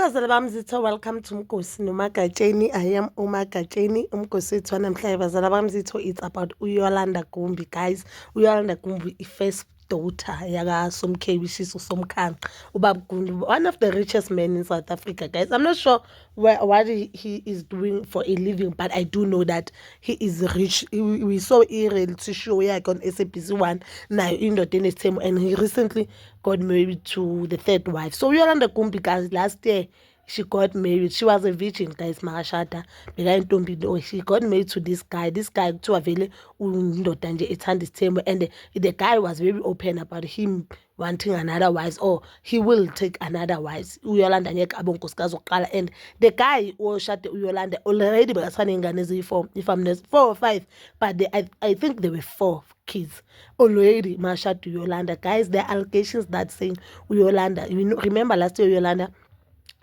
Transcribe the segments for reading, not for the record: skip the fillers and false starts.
Bazali bami zitho, welcome to Mgosi noMagatsheni. I am uMagatsheni. Umgosi wethu wanamhlanje bazali bami zitho, it's about uYolanda Gumbi, guys. uYolanda Gumbi, first daughter yaka Somkhe, which is Somkhanqa. Ubaba Gumbi, one of the richest men in South Africa, guys. I'm not sure what he is doing for a living, but I do know that he is rich. We saw a reality show on SABC1 now in the Danish team, and he recently got married to the third wife. So Yolanda Gumbi, guys, last year she got married. She was a virgin, guys. Marashata. She got married to this guy. This guy to avele undodanje ethanda isithembu, and the guy was very open about him wanting another wife, or he will take another wife. uYolanda ngeke abe unkosikazi oqala, and the guy oshade uYolanda already bekasane eziyi-4, if I'm not 4 or 5, but I think there were 4 kids already. Mashad Yolanda, guys, the allegations that saying Yolanda, you know, remember last year Yolanda,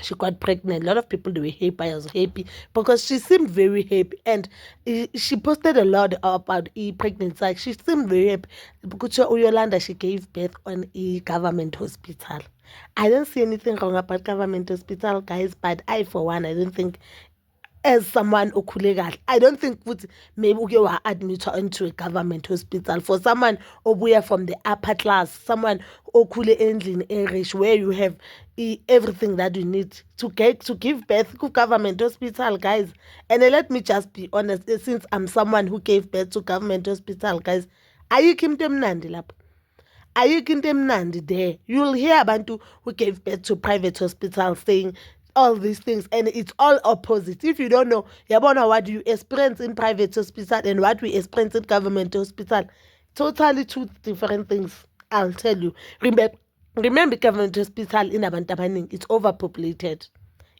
she got pregnant. A lot of people, they were happy. I was happy because she seemed very happy, and she posted a lot about pregnancy. Like, she seemed very happy because Yolanda, she gave birth on a government hospital. I don't see anything wrong about government hospital, guys, but I, for one, I don't think, as someone okulegal, I don't think maybe you are admitted into a government hospital for someone obuya from the upper class, someone okule endlini rich, where you have everything that you need to give birth to government hospital, guys. And let me just be honest, since I'm someone who gave birth to government hospital, guys, ayikho into emnandi lapho. Ayikho into emnandi there. You'll hear abantu who gave birth to private hospitals saying all these things, and it's all opposite. If you don't know, yabona, what you experience in private hospital and what we experience in government hospital, totally two different things. I'll tell you. Remember government hospital in abantu abaningi, it's overpopulated.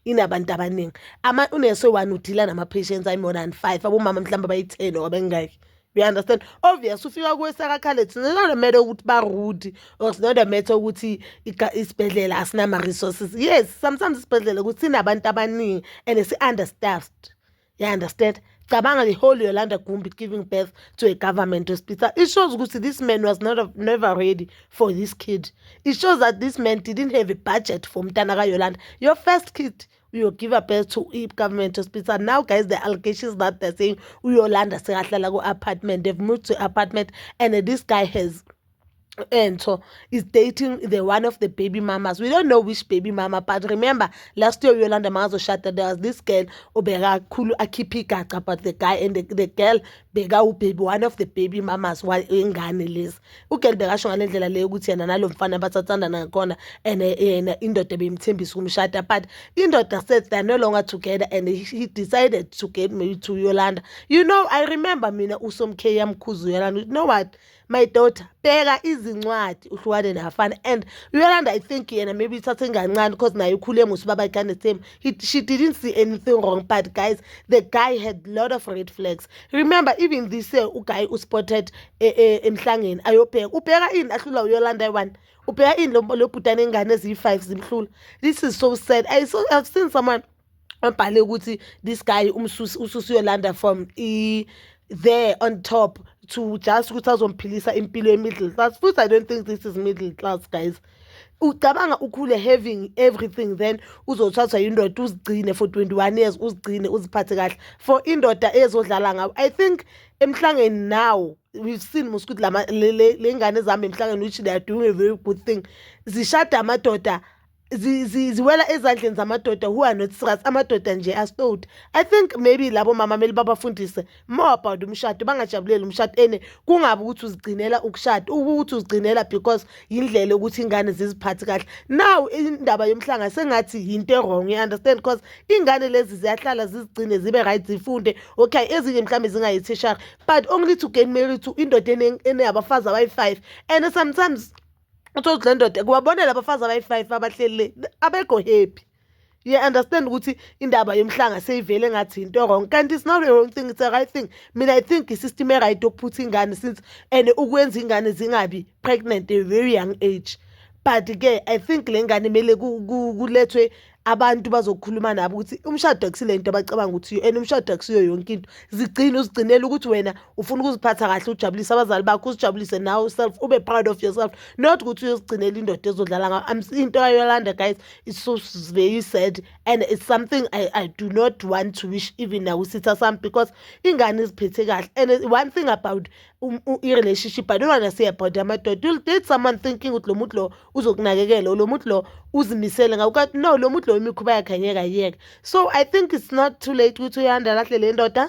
In abantu abaningi, uneso one udila nama patients ay more than 5, abomama mhlamba bayi-10 or bengaki. You understand? Obvious, ufika kwesakakhala, it's not a matter ukuthi ba rude, or it's not a matter ukuthi isibhedlela asinama resources. Yes, sometimes isibhedlela ukuthi sinabantu abaningi and it's understaffed. You understand? Cabanga the whole Yolanda Gumbi giving birth to a government hospital. It shows ukuthi this man was never ready for this kid. It shows that this man didn't have a budget for Mtana Yolanda. Your first kid, you give a birth to a government hospital. Now, guys, the allegations that they're saying Yolanda go apartment, they've moved to apartment, and this guy has, and so is dating the one of the baby mamas. We don't know which baby mama, but remember last year Yolanda Mazo shattered, there was this girl obera kulu akipika about the guy, and the girl bega baby, one of the baby mamas while ingane lezi ugirl bekasho ngalendlela leyo ukuthi yena nalo mfana bathathanda nakhona, and indoda bemthembisa umshada, but indoda said they're no longer together, and he decided to get married to Yolanda. You know, I remember mina uSomkhe yamkhuzu Yolanda, you know what, my daughter, bheka izincwadi uhlukane nafana, and Yolanda, I think yena maybe ithathe kancane because nayo ukhule ngusibaba ikane same. She didn't see anything wrong, but guys, the guy had a lot of red flags. Remember, even this guy who spotted emhlangeni ayobheka ubheka ini ahlula uYolanda one, ubheka ini lo bhutane ingane eziyi-5 zimhlula. This is so sad. I've seen someone ambhale ukuthi this guy ususi Yolanda from there on top to just ukuthi azomphilisa impilo middle class. First, I don't think this is middle class, guys. Ucabanga ukhule having everything, then uzothathwa indoda uzigcine for 21 years, uzigcine uziphathe kahle for indoda ezodlala ngawo. I think emhlangeni now we've seen muskuthi le ngane zami emhlangeni, which they are doing a very good thing. Zishada amadoda ziwela ezandleni zamadoda who are not serious, amadoda nje astowed. I think maybe labo mama meli babafundise more about umshado, bangajabuleli umshado, ene kungabi ukuthi uzigcinela ukushada, ukuthi uzigcinela because indlela ukuthi ingane ziziphathe kahle. Now indaba yomhlanga sengathi into wrong, you understand, because ingane lezi ziyahlala zizigcine zibe right, zifunde, okay, ezinye mhlambe zingayithishara, but only to get married to indoda ene abafazi abayi-5, and sometimes uthi le ndoda kuwabonela abafazi abayi-5 abahleli abekho happy. You understand ukuthi indaba yomhlanga seyivele ngathi into wrong, kanti it's not a wrong thing, it's a right thing. Mina I think isystem right yokuphutha ingane since, and ukwenza ingane zingabi pregnant at a very young age. But ke I think le ngane mele kulethwe abantu bazokhuluma nabo ukuthi umshado akusile into abacabanga ukuthi and umshado akusiyo yonke into. Zigcine uzigcinela ukuthi wena ufuna ukuziphatha kahle ujabulise abazali bakho uzijabulise nawe self ube proud of yourself, not ukuthi uyozigcinela indoda ezodlala into kaYolanda guys is so very sad and it's something I do not want to wish even now usitha sami because ingane iziphethe kahle. And one thing about i-relationship, I don't want to say about amadoda, you'll date someone thinking ukuthi lo muntu lo uzokunakekela lo muntu lo uzimisele ngakukathi no lo muntu lo imikhuba yakhe ayeka. So I think it's not too late ukuthi uYolanda lahle le ndoda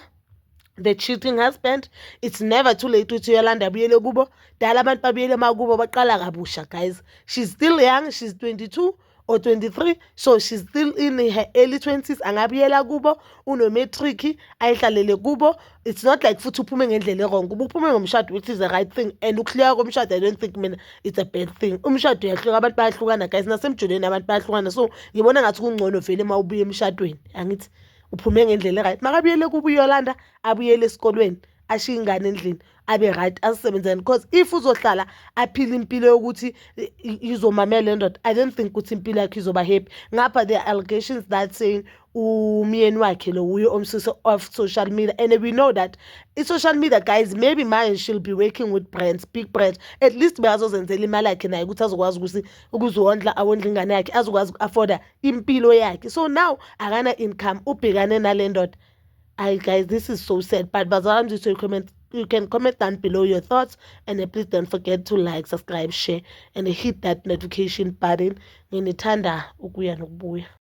the cheating husband. It's never too late ukuthi uYolanda abuyele kubo. Dala abantu babuyele makubo baqala kabusha guys. She's still young, she's 22 or 23, so she's still in her early 20s. Angabuyela kubo unometric ayihlalele kubo. It's not like futhi uphume ngendlela wrong. Uphume ngomshado which is the right thing, and ukhleka komshado I don't think mina it's a bad thing. Umshado uyahluka, abantu bayahlukana guys, nasemjoleni abantu bayahlukana. So ngibona ngathi kungcono vele mawubuye emshadweni, angithi uphume ngendlela right. Makabuyele kubo uYolanda, abuyele esikolweni, ashiye ingane endlini, abe right, asebenzeni, because if uzohlala aphila impilo yokuthi izomamela le ndoda, I don't think ukuthi impilo yakhe izoba happy. Ngapha there are allegations that saying umyeni wakhe lo uyo omsuso of social media, and we know that social media guys, maybe manje she'll be working with brands, big brands, at least bayazozenzela imali yakhe naye ukuthi azokwazi ukuthi ukuzondla awondla ingane yakhe, azokwazi uku-afforda impilo yakhe. So now akana income, ubhekane nale ndoda. Guys, this is so sad, but bazalwane mzithu you can comment down below your thoughts, and please don't forget to like, subscribe, share, and hit that notification button. Nginithanda ukuya nokubuya.